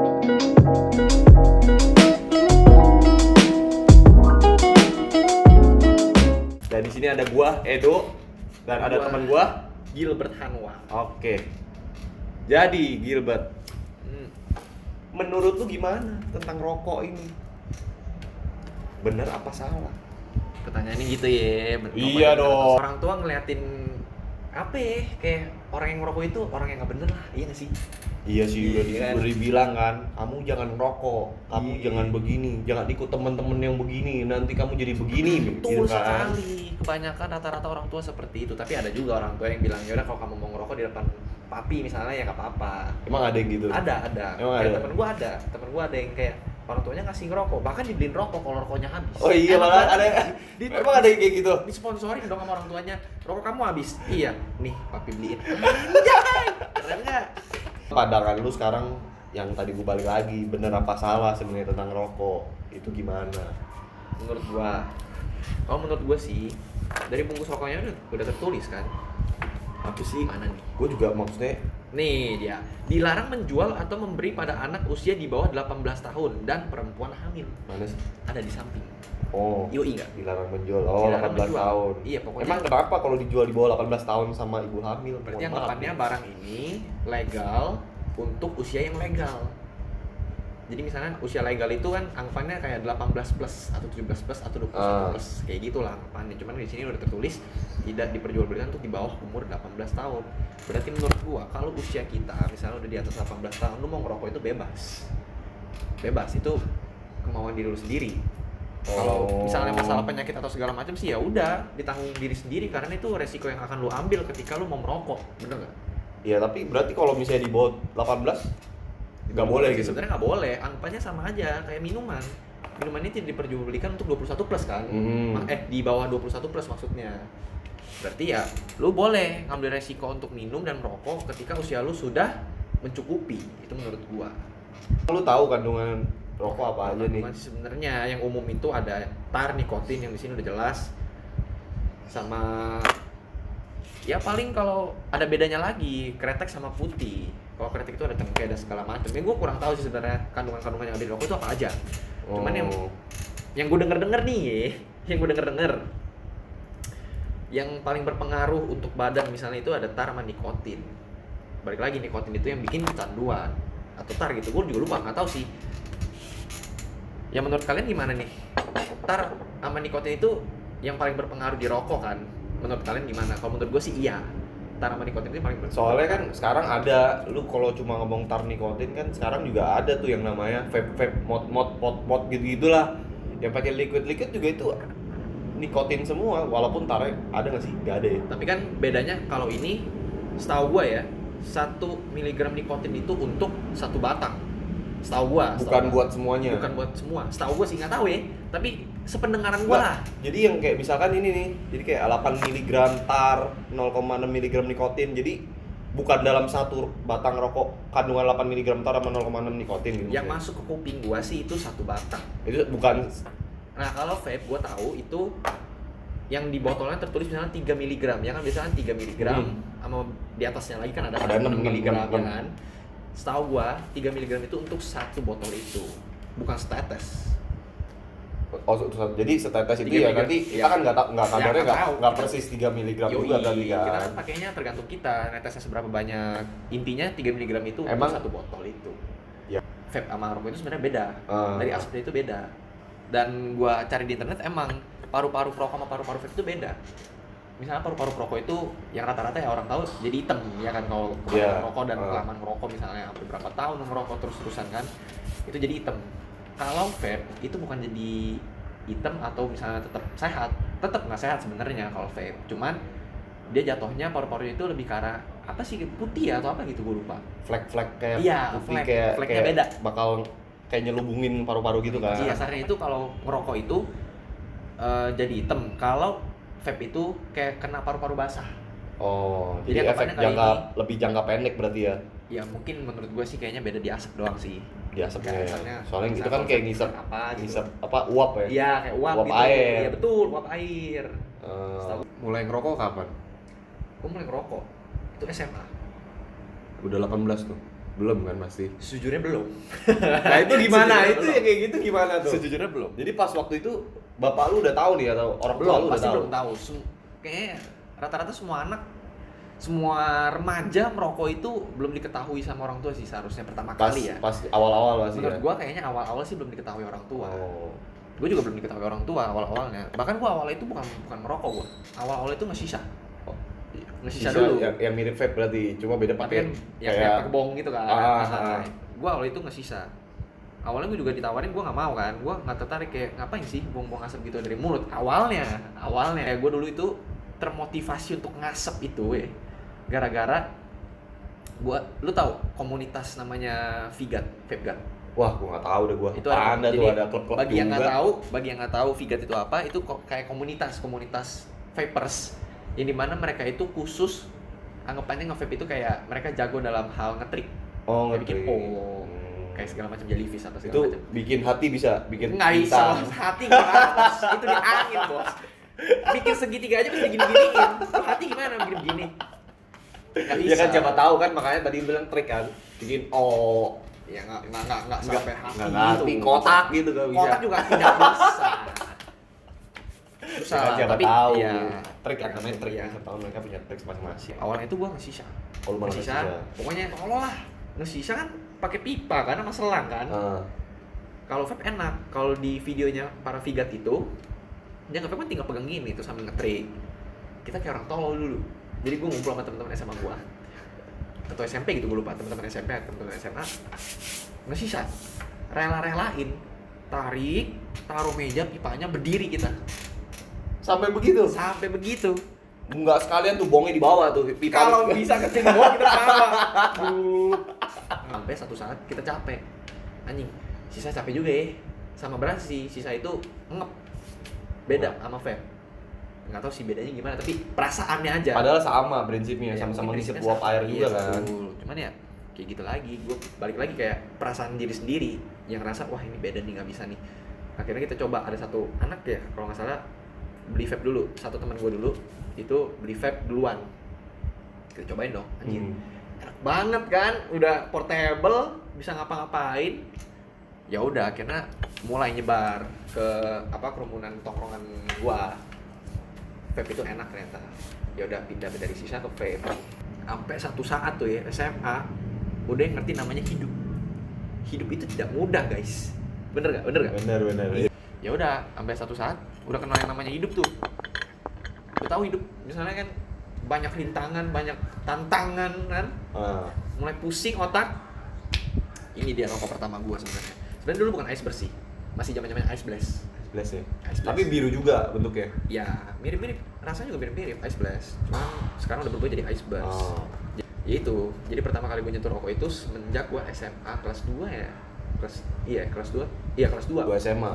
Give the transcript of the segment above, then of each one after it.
Dan di sini ada gua Edo dan ada teman gua Gilbert Hanwa. Oke. Jadi Gilbert, menurut lu gimana tentang rokok ini? Bener apa salah? Pertanyaannya gitu ya. Iya dong. Orang tua ngeliatin apa ya? Kayak orang yang ngerokok itu orang yang nggak bener lah, iya nggak sih? Iya sih, Iya, udah dibilang kan, kamu jangan ngerokok, kamu Iya. jangan begini, jangan ikut temen-temen yang begini, nanti kamu jadi begini, Betul gitu kan? sekali. Kebanyakan rata-rata orang tua seperti itu. Tapi ada juga orang tua yang bilang, yaudah kalau kamu mau ngerokok di depan papi misalnya ya nggak apa-apa. Emang ada yang gitu? Ada. Emang Kayak ada? temen gua ada yang kayak orang tuanya ngasih ngerokok, bahkan dibeliin rokok kalau rokoknya habis. Oh iya, Enak malah banget. ada. Emang ada yang kayak gitu? Disponsorin dong sama orang tuanya, rokok kamu habis. Iya, nih papi beliin. Anjay, keren nggak? Pandangan lu sekarang yang tadi gue balik lagi, bener apa salah sebenarnya tentang rokok? Itu gimana? Menurut gua sih, dari bungkus rokoknya udah tertulis kan. Apa sih? Mana nih? Gue juga maksudnya, Nih dia, dilarang menjual atau memberi pada anak usia di bawah 18 tahun dan perempuan hamil. mana sih? Ada di samping. Oh, Yoi nggak? dilarang menjual. Oh, Dilarang 18 menjual. tahun. Iya, pokoknya. Emang kenapa kalau dijual di bawah 18 tahun sama ibu hamil? Berarti Mohon maaf anggapannya nih. barang ini legal untuk usia yang legal. Jadi misalnya usia legal itu kan anggapannya kayak 18 plus atau 17 plus atau 21 plus kayak gitulah anggapannya. Cuman di sini udah tertulis tidak diperjualbelikan untuk di bawah umur 18 tahun. Berarti menurut gua kalau usia kita misalnya udah di atas 18 tahun lu mau ngerokok itu bebas. Bebas itu kemauan diri lu sendiri. Kalau misalnya masalah penyakit atau segala macam sih ya udah ditanggung diri sendiri karena itu resiko yang akan lu ambil ketika lu mau merokok. Bener nggak? Ya tapi berarti kalau misalnya di bawah 18 nggak boleh gitu. Sebenarnya nggak boleh, anggapannya sama aja kayak minuman. Minuman ini tidak diperjualbelikan untuk 21 plus kan? Di bawah 21 plus maksudnya. Berarti ya lu boleh ngambil resiko untuk minum dan merokok ketika usia lu sudah mencukupi. Itu menurut gua. Lu tahu kandungan rokok apa aja nih? Kandungan sebenarnya yang umum itu ada tar, nikotin yang di sini udah jelas. Sama ya paling kalau ada bedanya lagi kretek sama putih. Kalau kretek itu ada cengkeh dan segala macam. Ya gue kurang tahu sih sebenarnya kandungan-kandungan yang ada di rokok itu apa aja. Cuman yang gue denger nih, yang paling berpengaruh untuk badan misalnya itu ada tar sama nikotin. Balik lagi nikotin itu yang bikin kecanduan atau tar gitu. Gue juga lupa, nggak tahu sih. Ya menurut kalian gimana nih? Tar sama nikotin itu yang paling berpengaruh di rokok kan? Menurut kalian gimana? Kalau menurut gue sih iya. Tar sama nikotin itu paling berpengaruh. Soalnya kan sekarang ada, lu kalau cuma ngomong tar nikotin kan sekarang juga ada tuh yang namanya vape pot gitu-gitulah. Yang pakai liquid juga itu nikotin semua, walaupun tarnya ada nggak sih? Nggak ada ya. Tapi kan bedanya kalau ini setahu gua ya 1 mg nikotin itu untuk 1 batang. Setahu gua. Bukan buat semuanya. Bukan buat semua. Setahu gua sih nggak tahu ya. Tapi sependengaran gua lah. Jadi yang kayak misalkan ini nih, jadi kayak 8 mg tar, 0,6 mg nikotin. Jadi bukan dalam satu batang rokok kandungan 8 mg tar sama 0,6 nikotin gitu. Yang masuk ke kuping gua sih itu 1 batang. Itu bukan. Nah, kalau vape gua tahu itu yang di botolnya tertulis misalnya 3 mg ya kan biasanya 3 mg sama di atasnya lagi kan ada 6 mg ya 6. kan. Setahu gua 3 mg itu untuk 1 botol itu. Bukan setetes. Oh, jadi setetes itu 3 ya mg. nanti kita kan nggak kadarnya nggak tahu. nggak persis 3 mg juga kali Kita kan. kan pakainya tergantung kita netesnya seberapa banyak. Intinya 3 mg itu Emang? untuk 1 botol itu. Ya. Vape sama rokok itu sebenarnya beda. Dari asapnya itu beda. Dan gua cari di internet emang paru-paru rokok sama paru-paru vape itu beda. Misalnya paru-paru rokok itu yang rata-rata ya orang tahu jadi hitam ya kan kalau merokok dan kelamaan merokok misalnya sampai berapa tahun merokok terus-terusan kan itu jadi hitam. Kalau vape itu bukan jadi hitam atau misalnya tetap nggak sehat sebenarnya kalau vape. Cuman dia jatuhnya paru-parunya itu lebih ke arah apa sih putih atau apa gitu gue lupa. Flek kayak Iya, putih fleknya beda. Bakal kayak nyelubungin paru-paru gitu kan. Iya, kasarnya itu kalau ngerokok itu jadi hitam. Kalau vape itu kayak kena paru-paru basah. Oh, Jadi jadi efek anggapannya lebih jangka pendek berarti ya. Ya mungkin menurut gue sih kayaknya beda di asap doang sih. Di asapnya ya. Misalnya, Soalnya itu kan kayak ngisep gitu. uap ya. Iya, kayak uap gitu. Air. Iya betul, uap air. Mulai ngerokok kapan? Gue mulai ngerokok itu SMA. Udah 18 tuh. Belum kan pasti. Sejujurnya belum. Nah itu gimana? Sejujurnya Itu belum. yang kayak gitu gimana tuh? Sejujurnya belum. Jadi pas waktu itu bapak lu udah tahu nih atau orang tua Belum, lu udah pasti tahu? belum tahu. Kayaknya rata-rata semua anak, semua remaja merokok itu belum diketahui sama orang tua sih seharusnya pertama Pas kali ya. pas awal-awal pasti Menurut ya. gua kayaknya awal-awal sih belum diketahui orang tua. Oh. Gue juga belum diketahui orang tua awal-awalnya. Bahkan gua awalnya itu bukan merokok gua. Awal-awal itu nge-shisha. Oh. Nge-shisha Sisa dulu. yang mirip vape berarti, cuma beda Tapi pakai kan yang kayak pakai bong gitu kan. Gue awal itu nge-sisa. Awalnya gue juga ditawarin, gue nggak mau kan. Gue nggak tertarik, kayak ngapain sih bong-bong asap gitu dari mulut. Awalnya gue dulu itu termotivasi untuk ngasep itu gara-gara lu tahu komunitas namanya Vigat, Vape. Wah, gua nggak tahu deh gua. Itu ada, tuh ada klub-klub bagi yang nggak juga. tahu Vigat itu apa, itu kayak komunitas vapers yang dimana mereka itu khusus anggapannya nge-vape itu kayak mereka jago dalam hal ngetrik. Oh, Kayak bikin ngerti. pom, kayak segala macam jellyfish atau Itu segala macam. bikin hati bisa, bikin Nggak bisa, bintang. bos. Hati gimana, bos? Itu di angin, bos. Bikin segitiga aja bisa digini-giniin. Hati gimana bikin begini? Nggak bisa. Ya kan siapa tahu kan, makanya tadi bilang trik kan. Bikin Ya nggak sampai hati nggak gitu. hati, kotak gitu nggak bisa. Kotak juga tidak bisa. Susah, Ya kan siapa tapi tahu. ya Trik kan namanya trik. ya. Siapa tahu mereka punya trik masing-masing. Awalnya itu gua nge-shisha. Kalau malah Nge-shisha, nge-shisha. pokoknya tolol lah. Nge-shisha kan pakai pipa kan sama selang kan. Kalau vape enak, kalau di videonya para Vigat itu dia nge-vape kan tinggal pegang gini terus sambil ngetrik. Kita kayak orang tolol dulu. Jadi gue ngumpul sama teman-teman SMA gua atau SMP gitu, gue lupa, teman-teman SMP atau teman-teman SMA nge-shisha, rela-relain tarik, taruh meja pipanya, berdiri kita Sampai begitu. sampai begitu. Enggak sekalian tuh bongnya di bawah tuh. Pipa. Kalau bisa kecil bawah kita bawa. Sampai satu saat kita capek. Anjing, sisa capek juga ya. Sama berasa sih, sisa itu ngep. Beda sama vape. Nggak tahu sih bedanya gimana, tapi perasaannya aja. Padahal sama prinsipnya, Ya, sama-sama mungkin ngisi prinsipnya uap sama. air juga Iya, kan. betul. Cuman ya kayak gitu lagi, gue balik lagi kayak perasaan diri sendiri yang ngerasa wah ini beda nih, nggak bisa nih. Akhirnya kita coba, ada satu anak ya kalau nggak salah beli vape dulu, satu teman gue dulu itu beli vape duluan, kita cobain dong, anjir enak banget kan, udah portable, bisa ngapa-ngapain. Ya udah akhirnya mulai nyebar ke kerumunan tongkrongan gua. Vape itu enak ternyata. Ya udah pindah dari sisa ke vape. Sampai satu saat tuh ya SMA udah ngerti namanya hidup. Hidup itu tidak mudah, guys. Bener gak? Bener. Ya udah sampai satu saat udah kenal yang namanya hidup tuh. Udah tahu hidup. Misalnya kan banyak rintangan, banyak tantangan kan. Mulai pusing otak. Ini dia rokok pertama gua sebenarnya. Sebenarnya dulu bukan ice bersih. Masih zamannya ice blast. Blast ya. Ice blast. Tapi biru juga bentuknya. Ya, mirip-mirip, rasanya juga mirip-mirip Ice Blast. Cuman sekarang udah berubah jadi Ice Blast. Ya itu. Jadi pertama kali gue nyentuh rokok itu semenjak gue SMA kelas 2 ya. Kelas 2. Iya, kelas 2. 2 SMA.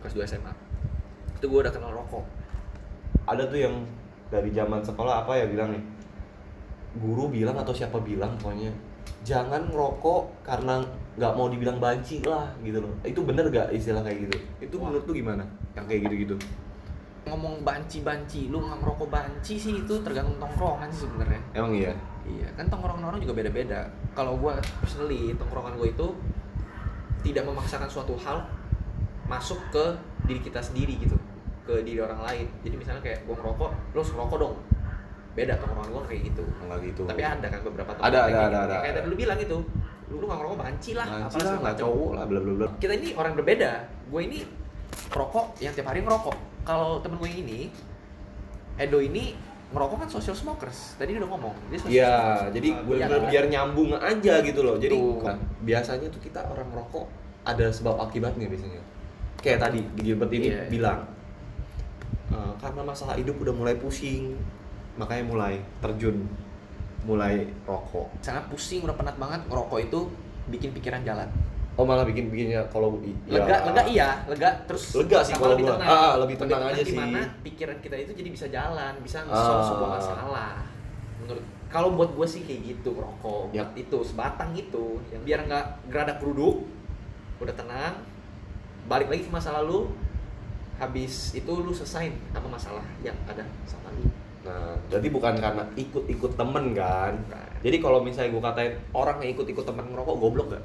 Kelas 2 SMA. Itu gue udah kenal rokok. Ada tuh yang dari zaman sekolah apa ya bilang nih. Guru bilang atau siapa bilang pokoknya jangan ngerokok karena nggak mau dibilang banci lah gitu loh. Itu bener gak istilah kayak gitu? Itu Wah. menurut lu gimana? Yang kayak gitu-gitu. Ngomong banci-banci, lu nggak ngerokok banci sih itu tergantung tongkrongan sih sebenarnya. Emang iya? Iya, kan tongkrongan orang juga beda-beda. Kalau gue personally, tongkrongan gue itu tidak memaksakan suatu hal masuk ke diri kita sendiri gitu, ke diri orang lain. Jadi misalnya kayak gue ngerokok, lo harus ngerokok dong. Beda tongkrongan gue kayak gitu. Enggak gitu. Tapi ada kan beberapa Ada, tongkrongan kayak gitu. ada. Kayak tadi lu bilang itu, lu nggak ngerokok banci lah. Banci apalah lah, segala nggak macam. cowok lah, bla bla bla. Kita ini orang berbeda. Gue ini perokok yang tiap hari ngerokok. Kalau temen gue ini, Edo ini ngerokok kan social smokers. Tadi dia udah ngomong. Dia social Iya, smoker. jadi gue Iya kan? biar nyambung aja gitu loh. Jadi Betul. biasanya tuh kita orang merokok ada sebab akibatnya biasanya. Kayak tadi di Gilbert ini Iya. bilang karena masalah hidup udah mulai pusing, makanya mulai terjun, mulai rokok. Misalnya pusing, udah penat banget, ngerokok itu bikin pikiran jalan. Oh malah bikinnya kalau Lega iya, lega terus Lega sih sama kalau lebih gua. tenang. Lebih tenang aja sih. Dimana pikiran kita itu jadi bisa jalan, bisa nge-solve sebuah masalah. Menurut kalau buat gue sih kayak gitu rokok. Yap. Itu sebatang itu yang biar nggak geradak geruduk, udah tenang, balik lagi ke masa lalu. Habis itu lu selesain apa masalah yang ada sama lu. Nah, jadi bukan karena ikut-ikut temen kan. Jadi kalau misalnya gue katain orang yang ikut-ikut temen ngerokok goblok gak?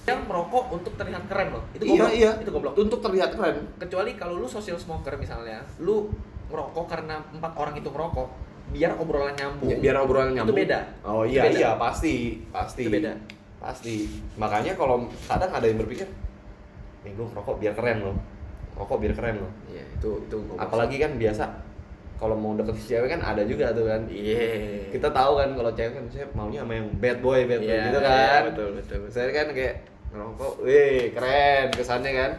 Yang merokok untuk terlihat keren loh. Itu Iya, goblok. iya. Itu goblok. Untuk terlihat keren. Kecuali kalau lu social smoker misalnya, lu ngerokok karena 4 orang itu ngerokok, biar obrolan nyambung. Ya, biar obrolan nyambung. Itu beda. Oh iya, Itu beda. iya, pasti. Itu beda. Pasti. Makanya kalau kadang ada yang berpikir, nih gue ngerokok biar keren loh. Rokok biar keren loh. Iya, itu goblok. Apalagi kan biasa kalau mau deket si cewek kan ada juga tuh kan. Iya. Kita tahu kan kalau cewek kan saya maunya sama yang bad boy Iya, gitu kan. iya, betul. Saya kan kayak ngerokok, wih keren kesannya kan.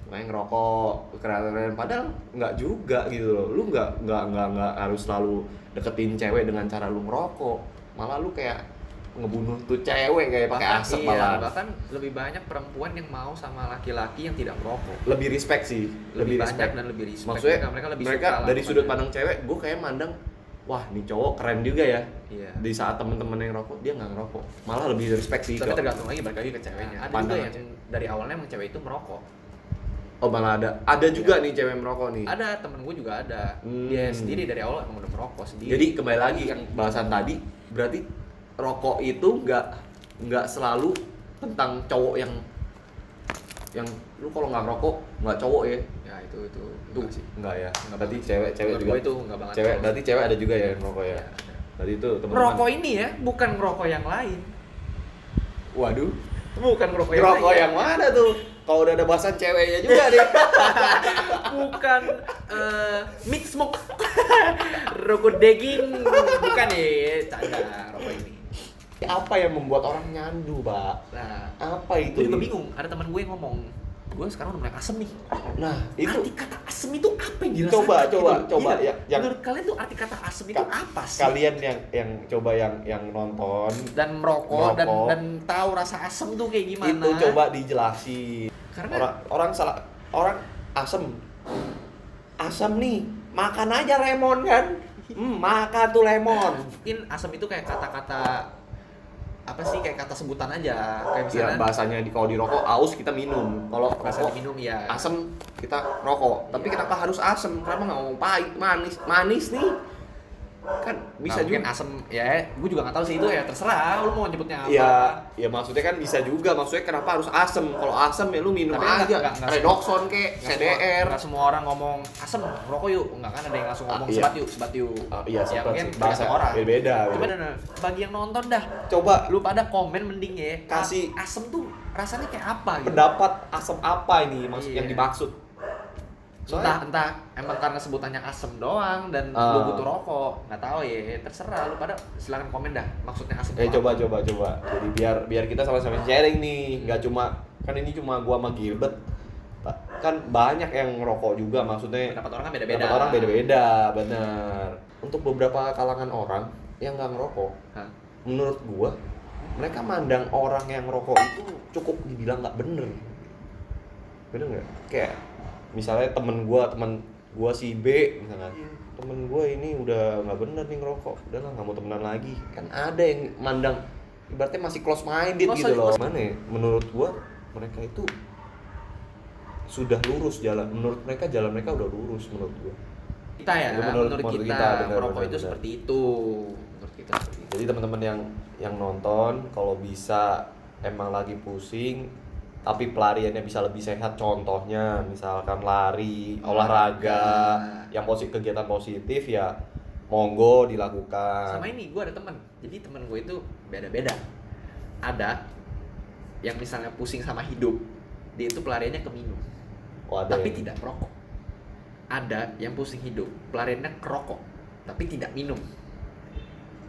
Main ngerokok keren. Padahal nggak juga gitu loh. Lu nggak harus selalu deketin cewek dengan cara lu ngerokok. Malah lu kayak ngebunuh tuh cewek kayak pakai asap malah. Bahkan lebih banyak perempuan yang mau sama laki-laki yang tidak merokok. Lebih respect sih, Lebih banyak respect. dan lebih respect. Maksudnya mereka lebih mereka suka dari lah sudut pokoknya. pandang cewek, gue kayak mandang, wah nih cowok keren juga ya. Iya. Di saat temen-temen yang rokok, dia nggak ngerokok, malah lebih respect sih. Tapi ke- tergantung lagi balik lagi ke ceweknya. Ada juga Pandangan yang dari awalnya emang cewek itu merokok. Oh malah ada juga nih cewek merokok nih. Ada, temen gue juga ada. Hmm. Dia sendiri dari awal emang udah merokok sendiri. Jadi kembali lagi yang bahasan tadi, berarti rokok itu nggak selalu tentang cowok yang lu kalau nggak ngerokok nggak cowok ya. ya itu Tuh enggak sih. nggak ya. Enggak Berarti banget. cewek Menurut juga. gue itu enggak banget. Cewek berarti cewek ada juga ya yang ngerokok ya. Ya, ada. Berarti itu teman-teman. Merokok ini ya, bukan ngerokok yang lain. Waduh. Bukan ngerokok yang Ngerokok lain. yang mana tuh? Kalau udah ada bahasan ceweknya juga nih. Bukan mix smoke. Rokok daging. Bukan ya, canda rokok ini. Apa yang membuat orang nyandu, Pak? Nah, Apa itu? gue juga nih? bingung. Ada teman gue yang ngomong, gue sekarang udah mulai asem nih. Nah, itu Arti kata asem itu apa yang dirasakan? Coba, Iya. yang- Menurut kalian tuh arti kata asem itu apa sih? kalian yang coba yang nonton Dan merokok. Merokok. dan tahu rasa asem tuh kayak gimana? itu coba dijelasin. Karena Orang asam nih, makan aja lemon kan? Makan tuh lemon. mungkin asem itu kayak kata-kata apa sih, kayak kata sebutan aja, kayak Ya misalnya bahasanya kalau di rokok aus kita minum. Kalau bahasa rokok minum ya. asam kita rokok. Tapi Iya. kenapa harus asam? Kenapa nggak mau pahit, manis nih? Kan bisa mungkin juga. asem ya, gue juga nggak tahu sih itu ya, terserah lu mau nyebutnya apa. Ya maksudnya kan bisa juga. Maksudnya kenapa harus asam? Kalau asam ya lu minum Tapi kan aja. nggak Redoxon kek, CDR. Nggak semua orang ngomong asem rokok yuk, nggak kan ada yang langsung ngomong Iya. sebat yuk. Iya, ya sebat mungkin sih. Bahasa tergantung orang. beda-beda. Cuma bagi yang nonton dah, Coba lu pada komen mending ya, Kasih- asem tuh rasanya kayak apa gitu. pendapat asam apa ini maksud Iya. yang dimaksud. Entah emang karena sebutannya asem doang dan Ah. lu butuh rokok, nggak tahu ya, terserah lu pada, silakan komen dah maksudnya asem itu Coba. apa. Jadi biar kita sama-sama sharing nih, nggak cuma kan ini cuma gua sama Gilbert. Kan banyak yang ngerokok juga, maksudnya Pendapat orang kan beda-beda. pendapat orang beda-beda, benar. Untuk beberapa kalangan orang yang nggak ngerokok, Hah? menurut gua mereka mandang orang yang ngerokok itu cukup dibilang nggak bener. Bener nggak? Kayak misalnya temen gua si B misalnya, temen gua ini udah nggak bener nih ngerokok, udahlah nggak mau temenan lagi. Kan ada yang mandang ibaratnya masih close minded Close gitu aja, loh. close. Mana ya? Menurut gua mereka itu sudah lurus jalan. Menurut mereka jalan mereka udah lurus menurut gua. Kita ya, Menurut menurut kita, kita, benar, merokok benar, itu benar. seperti itu. Menurut kita seperti itu. Jadi teman-teman yang nonton kalau bisa emang lagi pusing tapi pelariannya bisa lebih sehat, contohnya misalkan lari, olahraga, yang kegiatan positif ya monggo dilakukan. Sama ini gue ada temen, jadi temen gue itu beda-beda. Ada yang misalnya pusing sama hidup, dia itu pelariannya ke minum, Oh, ada tapi yang- tidak merokok. Ada yang pusing hidup, pelariannya ke rokok, tapi tidak minum.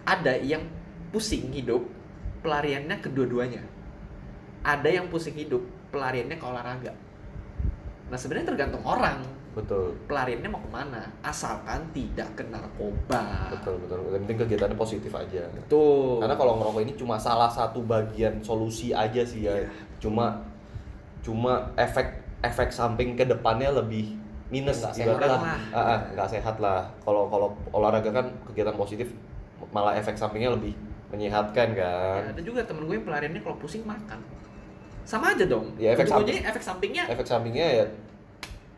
Ada yang pusing hidup, pelariannya kedua-duanya. Ada yang pusing hidup, pelariannya ke olahraga. Nah sebenarnya tergantung orang, Betul. pelariannya mau kemana, asalkan tidak ke narkoba. Betul. Yang penting kegiatannya positif aja. Betul. Karena kalau ngerokok ini cuma salah satu bagian solusi aja sih ya. Iya. Cuma efek samping ke depannya lebih minus Nggak ibaratnya. sehat lah. Nggak sehat lah. Kalau olahraga kan kegiatan positif, malah efek sampingnya lebih menyehatkan kan. Ya, ada juga temen gue yang pelariannya kalau pusing makan. Sama aja dong. Ya, efek Ujung-ujungnya efek sampingnya Efek sampingnya ya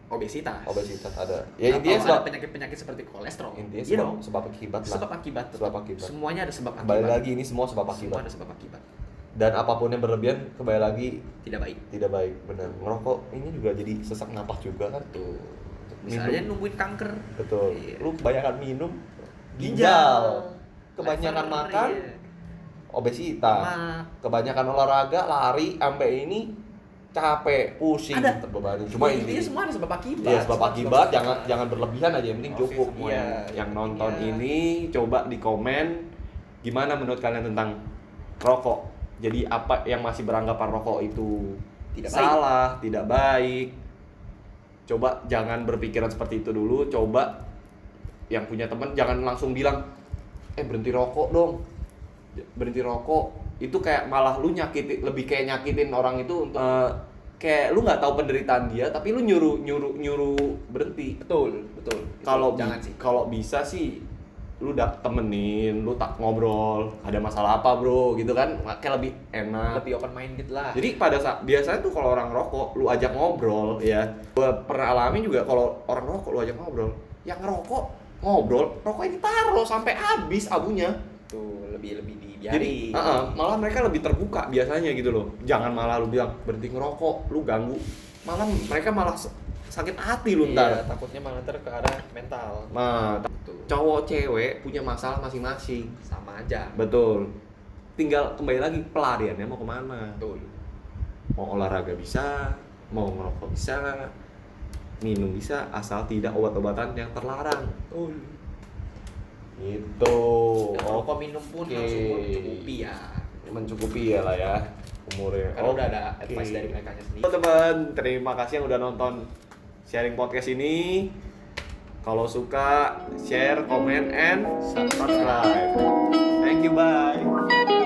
obesitas. Obesitas ada. Ya Atau intinya ada penyakit-penyakit seperti kolesterol. intinya Iya dong. sebab akibat lah. Sebab akibat. Sebab akibat. Semuanya ada sebab akibat. Kembali lagi ini semua sebab Semua akibat. ada sebab akibat. Dan apapun yang berlebihan kembali lagi Tidak baik. tidak baik. Benar. Ngerokok ini juga jadi sesak napas juga kan tuh. Misalnya nungguin kanker. Betul. Iya. Lu kebanyakan minum Ginjal. kebanyakan Lever, makan iya. obesitas. Lemak. Kebanyakan olahraga, lari sampai ini capek, pusing, Ada. terbebani. Cuma Intinya ini semua ada sebab akibat. ya sebab Semua akibat sebab jangan berlebihan aja, yang penting Oke, cukup. semua Yang, yang yang penting nonton ya. ini coba di komen gimana menurut kalian tentang rokok. Jadi apa yang masih beranggapan rokok itu Tidak salah, tidak baik. Coba jangan berpikiran seperti itu dulu. Coba yang punya teman jangan langsung bilang, berhenti rokok dong. Berhenti rokok. Itu kayak malah lu nyakitin, lebih kayak nyakitin orang itu untuk kayak lu nggak tahu penderitaan dia, tapi lu nyuruh berhenti. Betul. Jangan sih. Kalau bisa sih lu udah temenin, lu tak ngobrol, ada masalah apa bro, gitu kan, kayak lebih enak. Lebih open minded lah. Jadi pada saat biasanya tuh kalau orang rokok, lu ajak ngobrol ya. Gua pernah alami juga kalau orang rokok lu ajak ngobrol, yang ngerokok ngobrol, rokok ini taruh sampai habis abunya. Tuh lebih dibiarin. Jadi malah mereka lebih terbuka biasanya gitu loh. Jangan malah lu bilang berhenti ngerokok, lu ganggu. Malah mereka malah sakit hati lu ntar. Iya, takutnya malah ntar ke arah mental. Nah, Betul. cowok cewek punya masalah masing-masing. Sama aja. Betul. Tinggal kembali lagi pelariannya mau kemana. Betul. Mau olahraga bisa, mau ngerokok bisa, minum bisa, asal tidak obat-obatan yang terlarang. Betul. Gitu. Rokok minum pun harus mencukupi ya. Mencukupi ya lah ya umurnya. Karena udah ada advice dari mereka sendiri. Teman-teman, terima kasih yang udah nonton sharing podcast ini. Kalau suka, share, comment, and subscribe. Thank you, bye.